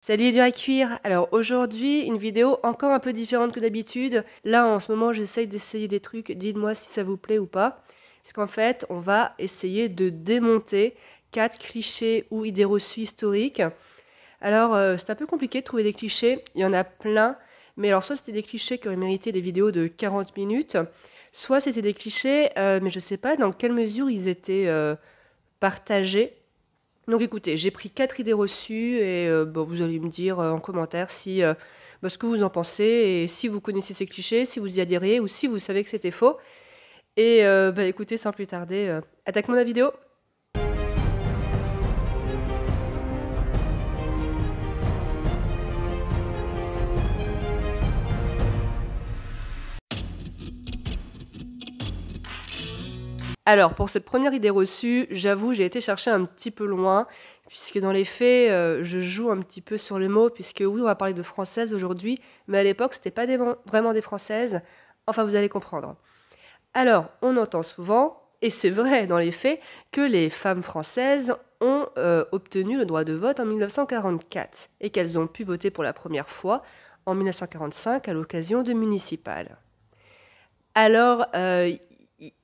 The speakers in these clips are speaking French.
Salut les durs à cuire. Alors aujourd'hui, une vidéo encore un peu différente que d'habitude. Là, en ce moment, j'essaye d'essayer des trucs. Dites-moi si ça vous plaît ou pas. Parce qu'en fait, on va essayer de démonter 4 clichés ou idées reçues historiques. Alors, c'est un peu compliqué de trouver des clichés. Il y en a plein. Mais alors, soit c'était des clichés qui auraient mérité des vidéos de 40 minutes, soit c'était des clichés, mais je sais pas dans quelle mesure ils étaient partagés. Donc écoutez, j'ai pris 4 idées reçues et vous allez me dire en commentaire si ce que vous en pensez et si vous connaissez ces clichés, si vous y adhérez ou si vous savez que c'était faux. Et écoutez, sans plus tarder, attaque-moi la vidéo. Alors, pour cette première idée reçue, j'avoue, j'ai été chercher un petit peu loin, puisque dans les faits, je joue un petit peu sur le mot, puisque oui, on va parler de françaises aujourd'hui, mais à l'époque, c'était pas vraiment des françaises. Enfin, vous allez comprendre. Alors, on entend souvent, et c'est vrai dans les faits, que les femmes françaises ont obtenu le droit de vote en 1944 et qu'elles ont pu voter pour la première fois en 1945 à l'occasion de municipales. Alors,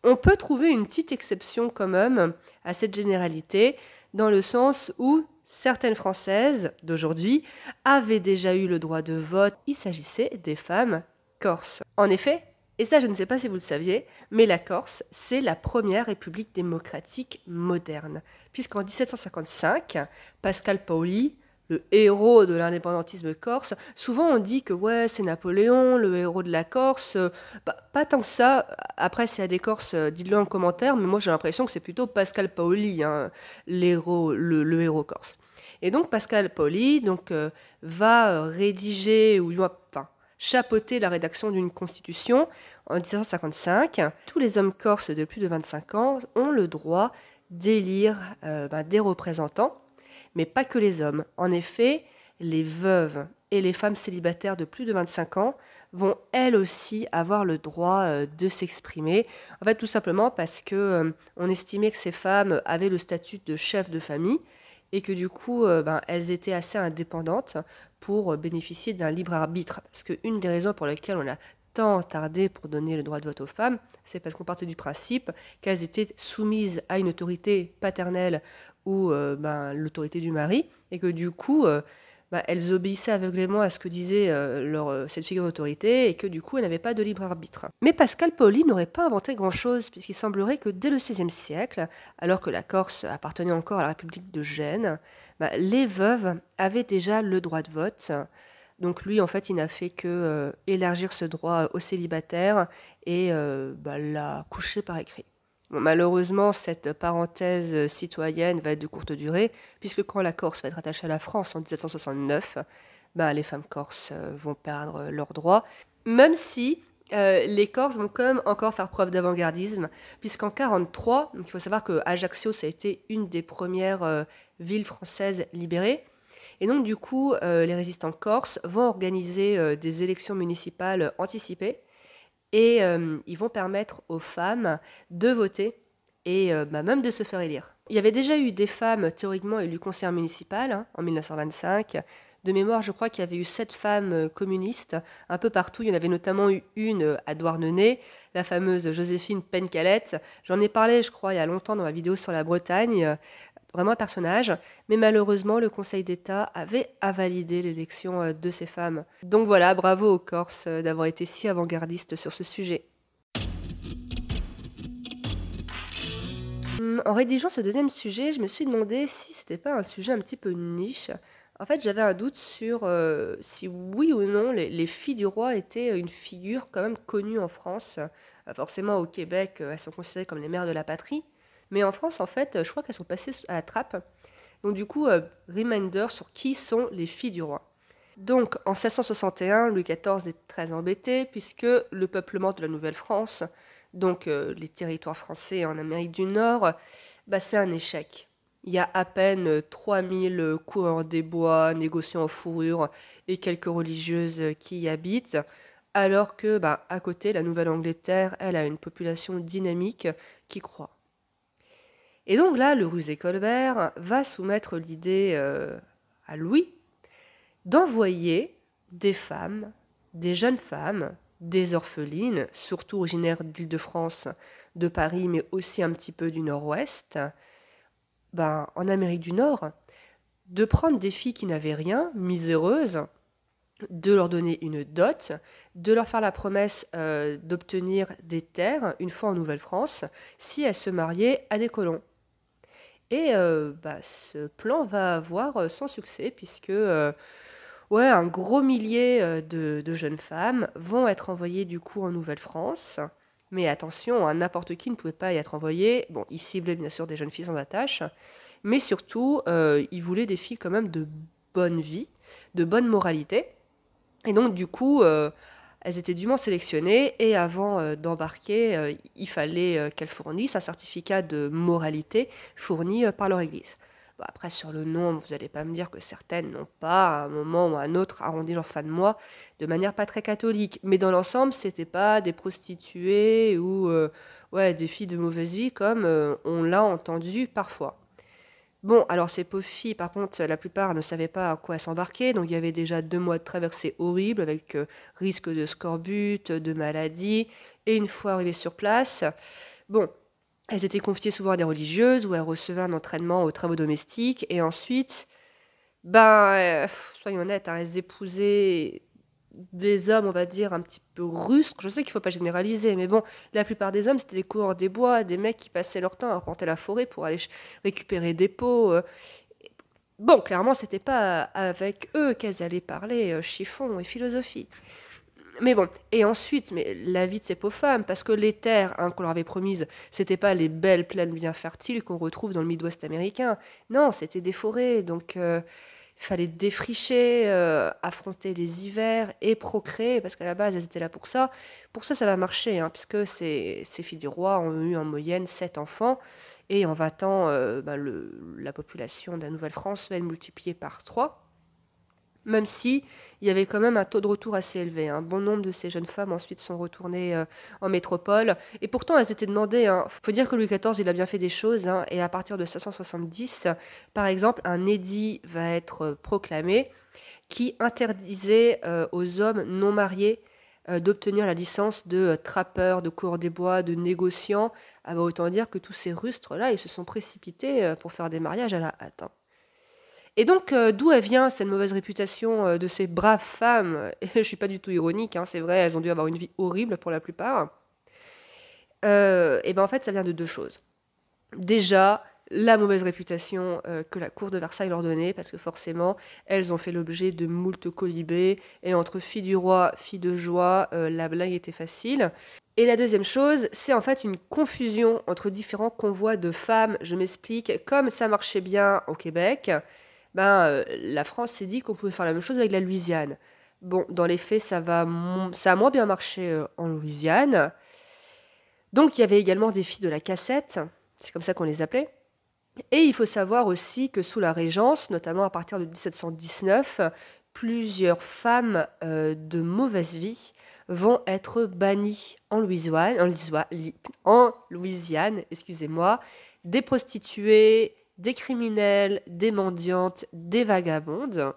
on peut trouver une petite exception quand même à cette généralité, dans le sens où certaines Françaises d'aujourd'hui avaient déjà eu le droit de vote. Il s'agissait des femmes corses. En effet, et ça je ne sais pas si vous le saviez, mais la Corse, c'est la première république démocratique moderne, puisqu'en 1755, Pascal Paoli, le héros de l'indépendantisme corse, souvent on dit que ouais, c'est Napoléon, le héros de la Corse. Pas tant que ça. Après, s'il y a des Corses, dites-le en commentaire, mais moi j'ai l'impression que c'est plutôt Pascal Paoli, hein, l'héros, le héros corse. Et donc Pascal Paoli va rédiger, ou enfin, chapeauter la rédaction d'une constitution en 1755. Tous les hommes corses de plus de 25 ans ont le droit d'élire des représentants, mais pas que les hommes. En effet, les veuves et les femmes célibataires de plus de 25 ans vont elles aussi avoir le droit de s'exprimer. En fait, tout simplement parce que on estimait que ces femmes avaient le statut de chef de famille et que du coup, elles étaient assez indépendantes pour bénéficier d'un libre arbitre. Parce qu'une des raisons pour lesquelles on a tant tardé pour donner le droit de vote aux femmes, c'est parce qu'on partait du principe qu'elles étaient soumises à une autorité paternelle ou l'autorité du mari, et que du coup, elles obéissaient aveuglément à ce que disait cette figure d'autorité, et que du coup, elles n'avaient pas de libre arbitre. Mais Pascal Paoli n'aurait pas inventé grand-chose, puisqu'il semblerait que dès le XVIe siècle, alors que la Corse appartenait encore à la République de Gênes, les veuves avaient déjà le droit de vote. Donc lui, en fait, il n'a fait que élargir ce droit aux célibataires et l'a couché par écrit. Bon, malheureusement, cette parenthèse citoyenne va être de courte durée, puisque quand la Corse va être attachée à la France en 1769, les femmes corses vont perdre leurs droits, même si les Corses vont quand même encore faire preuve d'avant-gardisme, puisqu'en 1943, il faut savoir que Ajaccio, ça a été une des premières villes françaises libérées, et donc du coup, les résistants corses vont organiser des élections municipales anticipées, et ils vont permettre aux femmes de voter et même de se faire élire. Il y avait déjà eu des femmes théoriquement élues conseillères municipales en 1925. De mémoire, je crois qu'il y avait eu 7 femmes communistes un peu partout. Il y en avait notamment eu une à Douarnenez, la fameuse Joséphine Pencalette. J'en ai parlé, je crois, il y a longtemps dans ma vidéo sur la Bretagne. Vraiment un personnage, mais malheureusement le Conseil d'État avait invalidé l'élection de ces femmes. Donc voilà, bravo aux Corses d'avoir été si avant-gardistes sur ce sujet. En rédigeant ce deuxième sujet, je me suis demandé si c'était pas un sujet un petit peu niche. En fait, j'avais un doute sur si oui ou non les filles du roi étaient une figure quand même connue en France. Forcément, au Québec, elles sont considérées comme les mères de la patrie. Mais en France, en fait, je crois qu'elles sont passées à la trappe. Donc du coup, reminder sur qui sont les filles du roi. Donc en 1661, Louis XIV est très embêté puisque le peuplement de la Nouvelle-France, donc les territoires français en Amérique du Nord, c'est un échec. Il y a à peine 3000 coureurs des bois, négociants en fourrure et quelques religieuses qui y habitent, alors que à côté, la Nouvelle-Angleterre, elle a une population dynamique qui croît. Et donc là, le rusé Colbert va soumettre l'idée à Louis, d'envoyer des femmes, des jeunes femmes, des orphelines, surtout originaires d'Île-de-France, de Paris, mais aussi un petit peu du Nord-Ouest, en Amérique du Nord, de prendre des filles qui n'avaient rien, miséreuses, de leur donner une dot, de leur faire la promesse d'obtenir des terres, une fois en Nouvelle-France, si elles se mariaient à des colons. Et ce plan va avoir son succès, puisque un gros millier de jeunes femmes vont être envoyées du coup en Nouvelle-France. Mais attention, hein, n'importe qui ne pouvait pas y être envoyé. Bon, ils ciblaient bien sûr des jeunes filles sans attache, mais surtout, ils voulaient des filles quand même de bonne vie, de bonne moralité. Et donc, du coup, elles étaient dûment sélectionnées et avant d'embarquer, il fallait qu'elles fournissent un certificat de moralité fourni par leur église. Bon, après, sur le nombre, vous n'allez pas me dire que certaines n'ont pas, à un moment ou à un autre, arrondi leur fin de mois de manière pas très catholique. Mais dans l'ensemble, c'était pas des prostituées ou des filles de mauvaise vie comme on l'a entendu parfois. Bon, alors ces pauvres filles, par contre, la plupart ne savaient pas à quoi s'embarquer, donc il y avait déjà 2 mois de traversée horrible avec risque de scorbut, de maladie, et une fois arrivées sur place, bon, elles étaient confiées souvent à des religieuses où elles recevaient un entraînement aux travaux domestiques, et ensuite, soyons honnêtes, hein, elles épousaient des hommes, on va dire, un petit peu rustres. Je sais qu'il ne faut pas généraliser, mais bon, la plupart des hommes, c'était des coureurs des bois, des mecs qui passaient leur temps à arpenter la forêt pour aller récupérer des peaux. Bon, clairement, c'était pas avec eux qu'elles allaient parler chiffon et philosophie. Mais bon, et ensuite, mais la vie de ces pauvres femmes, parce que les terres qu'on leur avait promises, c'était pas les belles plaines bien fertiles qu'on retrouve dans le Midwest américain. Non, c'était des forêts, donc il fallait défricher, affronter les hivers et procréer, parce qu'à la base, elles étaient là pour ça. Pour ça, ça va marcher, hein, puisque ces filles du roi ont eu en moyenne 7 enfants, et en 20 ans, la population de la Nouvelle-France va être multipliée par 3. Même si il y avait quand même un taux de retour assez élevé. Un bon nombre de ces jeunes femmes ensuite sont retournées en métropole. Et pourtant, elles étaient demandées. Il faut dire que Louis XIV, il a bien fait des choses. Et à partir de 1670, par exemple, un édit va être proclamé qui interdisait aux hommes non mariés d'obtenir la licence de trappeur, de coureur des bois, de négociant. Autant dire que tous ces rustres-là, ils se sont précipités pour faire des mariages à la hâte, hein. Et donc, d'où elle vient cette mauvaise réputation de ces braves femmes? Et je suis pas du tout ironique, hein, c'est vrai, elles ont dû avoir une vie horrible pour la plupart. En fait, ça vient de 2 choses. Déjà, la mauvaise réputation que la cour de Versailles leur donnait, parce que forcément, elles ont fait l'objet de moult colibés, et entre filles du roi, filles de joie, la blague était facile. Et la deuxième chose, c'est en fait une confusion entre différents convois de femmes. Je m'explique, comme ça marchait bien au Québec, la France s'est dit qu'on pouvait faire la même chose avec la Louisiane. Bon, dans les faits, ça a moins bien marché en Louisiane. Donc, il y avait également des filles de la cassette, c'est comme ça qu'on les appelait. Et il faut savoir aussi que sous la Régence, notamment à partir de 1719, plusieurs femmes de mauvaise vie vont être bannies en Louisiane, excusez-moi, des prostituées, des criminels, des mendiantes, des vagabondes.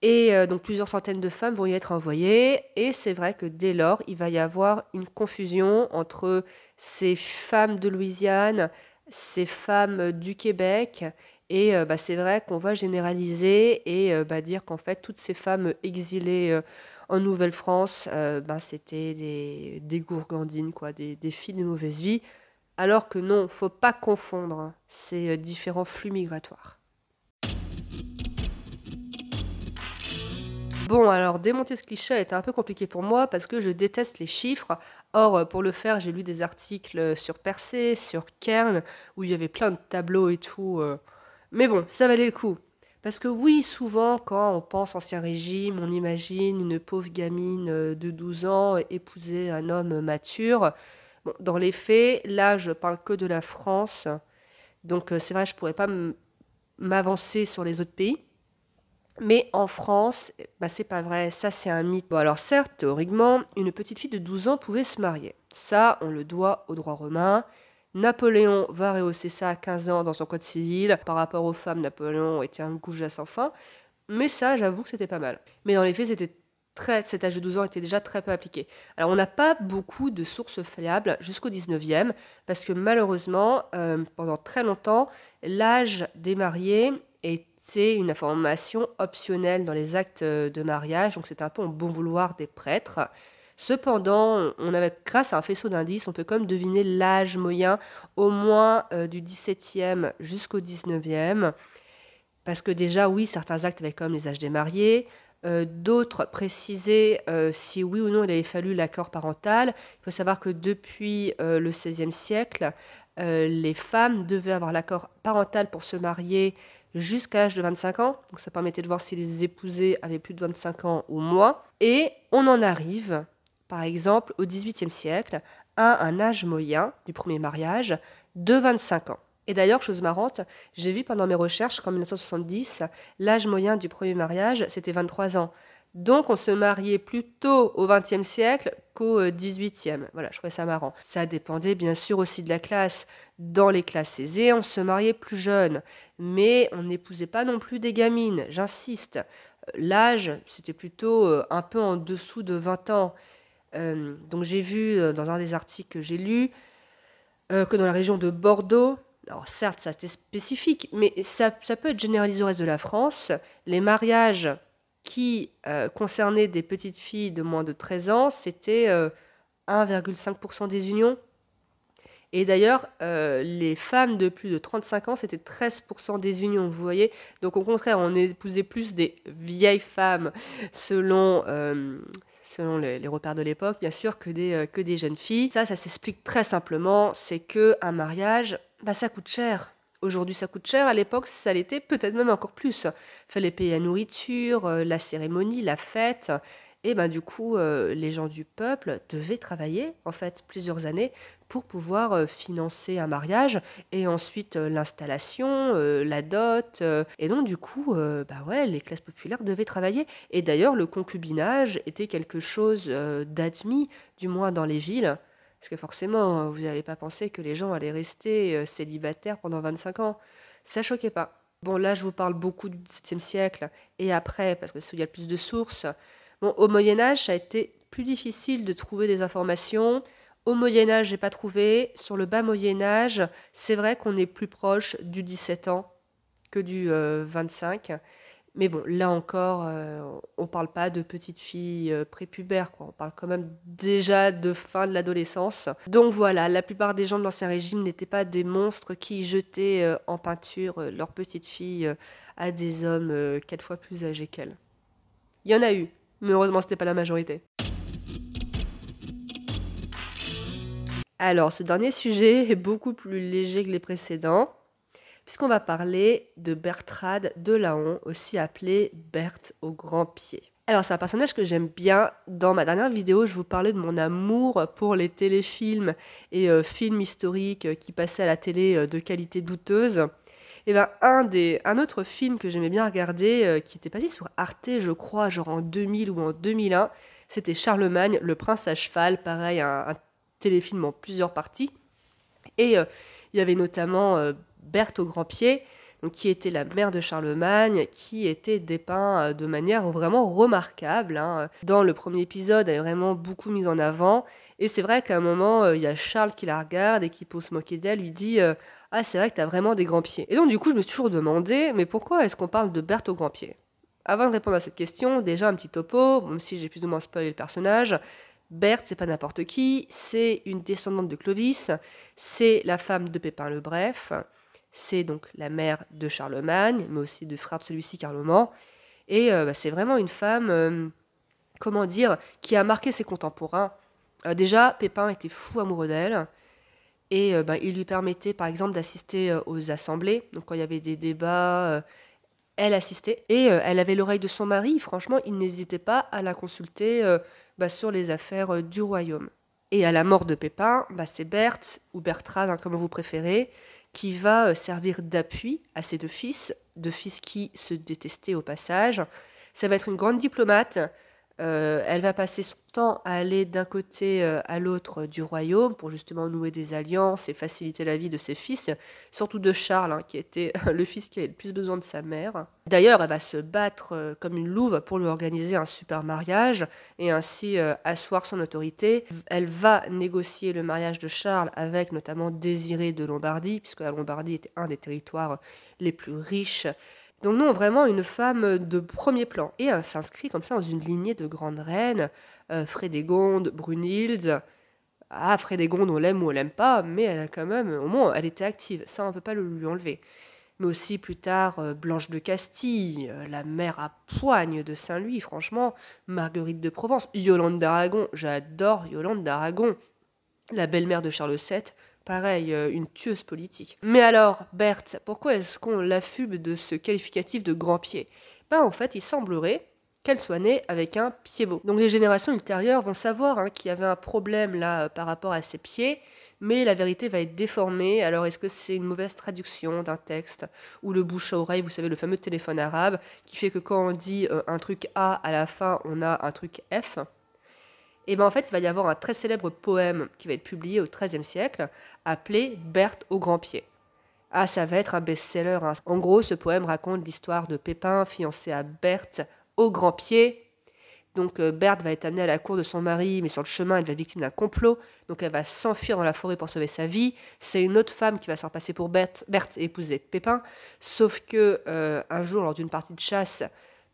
Et donc plusieurs centaines de femmes vont y être envoyées. Et c'est vrai que dès lors, il va y avoir une confusion entre ces femmes de Louisiane, ces femmes du Québec. Et c'est vrai qu'on va généraliser et dire qu'en fait, toutes ces femmes exilées en Nouvelle-France, c'était des gourgandines, quoi, des filles de mauvaise vie. Alors que non, faut pas confondre ces différents flux migratoires. Bon, alors démonter ce cliché a été un peu compliqué pour moi parce que je déteste les chiffres. Or, pour le faire, j'ai lu des articles sur Percé, sur Kern, où il y avait plein de tableaux et tout. Mais bon, ça valait le coup. Parce que oui, souvent, quand on pense Ancien Régime, on imagine une pauvre gamine de 12 ans épouser un homme mature. Bon, dans les faits, là, je parle que de la France. Donc, c'est vrai, je pourrais pas m'avancer sur les autres pays. Mais en France, c'est pas vrai, ça c'est un mythe. Bon, alors certes, théoriquement, une petite fille de 12 ans pouvait se marier. Ça, on le doit au droit romain. Napoléon va rehausser ça à 15 ans dans son code civil. Par rapport aux femmes, Napoléon était un goujat sans fin. Mais ça, j'avoue que c'était pas mal. Mais dans les faits, cet âge de 12 ans était déjà très peu appliqué. Alors, on n'a pas beaucoup de sources fiables jusqu'au 19e, parce que malheureusement, pendant très longtemps, l'âge des mariés était une information optionnelle dans les actes de mariage, donc c'était un peu en bon vouloir des prêtres. Cependant, grâce à un faisceau d'indices, on peut quand même deviner l'âge moyen au moins du 17e jusqu'au 19e. Parce que déjà, oui, certains actes avaient quand même les âges des mariés. D'autres précisaient si oui ou non il avait fallu l'accord parental. Il faut savoir que depuis le XVIe siècle, les femmes devaient avoir l'accord parental pour se marier jusqu'à l'âge de 25 ans. Donc ça permettait de voir si les épousés avaient plus de 25 ans ou moins. Et on en arrive, par exemple, au XVIIIe siècle, à un âge moyen du premier mariage de 25 ans. Et d'ailleurs, chose marrante, j'ai vu pendant mes recherches qu'en 1970, l'âge moyen du premier mariage, c'était 23 ans. Donc on se mariait plutôt au XXe siècle qu'au XVIIIe. Voilà, je trouvais ça marrant. Ça dépendait bien sûr aussi de la classe. Dans les classes aisées, on se mariait plus jeune. Mais on n'épousait pas non plus des gamines, j'insiste. L'âge, c'était plutôt un peu en dessous de 20 ans. Donc j'ai vu dans un des articles que j'ai lus que dans la région de Bordeaux, alors certes ça c'était spécifique, mais ça peut être généralisé au reste de la France, les mariages qui concernaient des petites filles de moins de 13 ans, c'était 1,5% des unions. Et d'ailleurs, les femmes de plus de 35 ans, c'était 13% des unions, vous voyez. Donc au contraire, on épousait plus des vieilles femmes selon les repères de l'époque, bien sûr, que des jeunes filles. Ça s'explique très simplement, c'est qu'un mariage, ça coûte cher. Aujourd'hui, ça coûte cher. À l'époque, ça l'était peut-être même encore plus. Il fallait payer la nourriture, la cérémonie, la fête. Et du coup, les gens du peuple devaient travailler, en fait, plusieurs années pour pouvoir financer un mariage et ensuite l'installation, la dot. Et donc, du coup, ouais, les classes populaires devaient travailler. Et d'ailleurs, le concubinage était quelque chose d'admis, du moins dans les villes. Parce que forcément, vous n'allez pas penser que les gens allaient rester célibataires pendant 25 ans. Ça choquait pas. Bon, là, je vous parle beaucoup du XVIIe siècle et après, parce que il y a plus de sources. Bon, au Moyen-Âge, ça a été plus difficile de trouver des informations. Au Moyen-Âge, j'ai pas trouvé. Sur le bas Moyen-Âge, c'est vrai qu'on est plus proche du 17 ans que du 25. Mais bon, là encore, on parle pas de petites filles prépubères, quoi. On parle quand même déjà de fin de l'adolescence. Donc voilà, la plupart des gens de l'Ancien Régime n'étaient pas des monstres qui jetaient en peinture leurs petites filles à des hommes 4 fois plus âgés qu'elles. Il y en a eu, mais heureusement, c'était pas la majorité. Alors, ce dernier sujet est beaucoup plus léger que les précédents, puisqu'on va parler de Bertrade de Laon, aussi appelée Berthe au grand pied. Alors, c'est un personnage que j'aime bien. Dans ma dernière vidéo, je vous parlais de mon amour pour les téléfilms et films historiques qui passaient à la télé de qualité douteuse. Et un autre film que j'aimais bien regarder, qui était passé sur Arte, je crois, genre en 2000 ou en 2001, c'était Charlemagne, le prince à cheval, pareil, un téléfilm en plusieurs parties. Et il y avait notamment Berthe au grand pied, donc, qui était la mère de Charlemagne, qui était dépeinte de manière vraiment remarquable. Hein. Dans le premier épisode, elle est vraiment beaucoup mise en avant. Et c'est vrai qu'à un moment, il y a Charles qui la regarde et qui, pour se moquer d'elle, lui dit « Ah, c'est vrai que t'as vraiment des grands pieds. » Et donc, du coup, je me suis toujours demandé « Mais pourquoi est-ce qu'on parle de Berthe au grand pied ?» Avant de répondre à cette question, déjà un petit topo, même si j'ai plus ou moins spoilé le personnage. Berthe, c'est pas n'importe qui, c'est une descendante de Clovis, c'est la femme de Pépin le Bref, c'est donc la mère de Charlemagne, mais aussi du frère de celui-ci, Carloman, et c'est vraiment une femme, comment dire, qui a marqué ses contemporains. Déjà, Pépin était fou amoureux d'elle, et il lui permettait par exemple d'assister aux assemblées, donc quand il y avait des débats, elle assistait, et elle avait l'oreille de son mari, franchement, il n'hésitait pas à la consulter sur les affaires du royaume. Et à la mort de Pépin, c'est Berthe, ou Bertrade, hein, comme vous préférez, qui va servir d'appui à ses deux fils qui se détestaient au passage. Ça va être une grande diplomate, Elle va passer son temps à aller d'un côté à l'autre du royaume pour justement nouer des alliances et faciliter la vie de ses fils, surtout de Charles, hein, qui était le fils qui avait le plus besoin de sa mère. D'ailleurs, elle va se battre comme une louve pour lui organiser un super mariage et ainsi asseoir son autorité. Elle va négocier le mariage de Charles avec notamment Désirée de Lombardie, puisque la Lombardie était un des territoires les plus riches. Donc non, vraiment une femme de premier plan. Et elle s'inscrit comme ça dans une lignée de grandes reines, Frédégonde, Brunhilde. Ah, Frédégonde, on l'aime ou on l'aime pas, mais elle a quand même, au moins, elle était active. Ça, on peut pas le lui enlever. Mais aussi plus tard, Blanche de Castille, la mère à poigne de Saint-Louis, franchement, Marguerite de Provence, Yolande d'Aragon, j'adore Yolande d'Aragon. La belle-mère de Charles VII, pareil, une tueuse politique. Mais alors, Berthe, pourquoi est-ce qu'on l'affube de ce qualificatif de grand pied? Ben en fait, il semblerait qu'elle soit née avec un pied beau. Donc les générations ultérieures vont savoir hein, qu'il y avait un problème là par rapport à ses pieds, mais la vérité va être déformée. Alors est-ce que c'est une mauvaise traduction d'un texte ou le bouche à oreille, vous savez, le fameux téléphone arabe, qui fait que quand on dit un truc A à la fin, on a un truc F? Et bien en fait, il va y avoir un très célèbre poème qui va être publié au XIIIe siècle, appelé Berthe au grand pied. Ah, ça va être un best-seller. Hein. En gros, ce poème raconte l'histoire de Pépin, fiancé à Berthe au grand pied. Donc Berthe va être amenée à la cour de son mari, mais sur le chemin, elle va être victime d'un complot. Donc elle va s'enfuir dans la forêt pour sauver sa vie. C'est une autre femme qui va se faire passer pour Berthe et épouser Pépin. Sauf que un jour, lors d'une partie de chasse,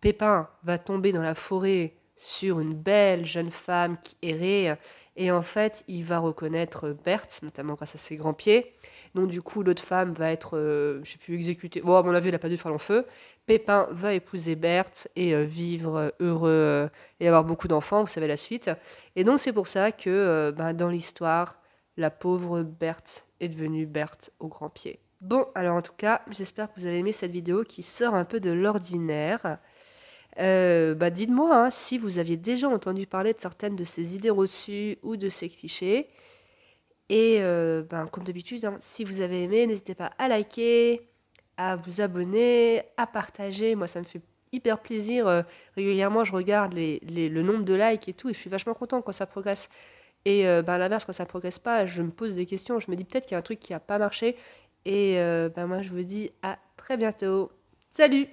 Pépin va tomber dans la forêt sur une belle jeune femme qui errait. Et en fait, il va reconnaître Berthe, notamment grâce à ses grands pieds. Donc du coup, l'autre femme va être, je sais plus, exécutée. Bon, à mon avis, elle n'a pas dû faire long feu. Pépin va épouser Berthe et vivre heureux et avoir beaucoup d'enfants, vous savez la suite. Et donc c'est pour ça que dans l'histoire, la pauvre Berthe est devenue Berthe au grand pied. Bon, alors en tout cas, j'espère que vous avez aimé cette vidéo qui sort un peu de l'ordinaire. Dites-moi hein, si vous aviez déjà entendu parler de certaines de ces idées reçues ou de ces clichés. Et comme d'habitude, hein, si vous avez aimé, n'hésitez pas à liker, à vous abonner, à partager. Moi, ça me fait hyper plaisir. Régulièrement, je regarde le nombre de likes et tout, et je suis vachement contente quand ça progresse. Et à l'inverse, quand ça progresse pas, je me pose des questions. Je me dis peut-être qu'il y a un truc qui n'a pas marché. Et moi, je vous dis à très bientôt. Salut!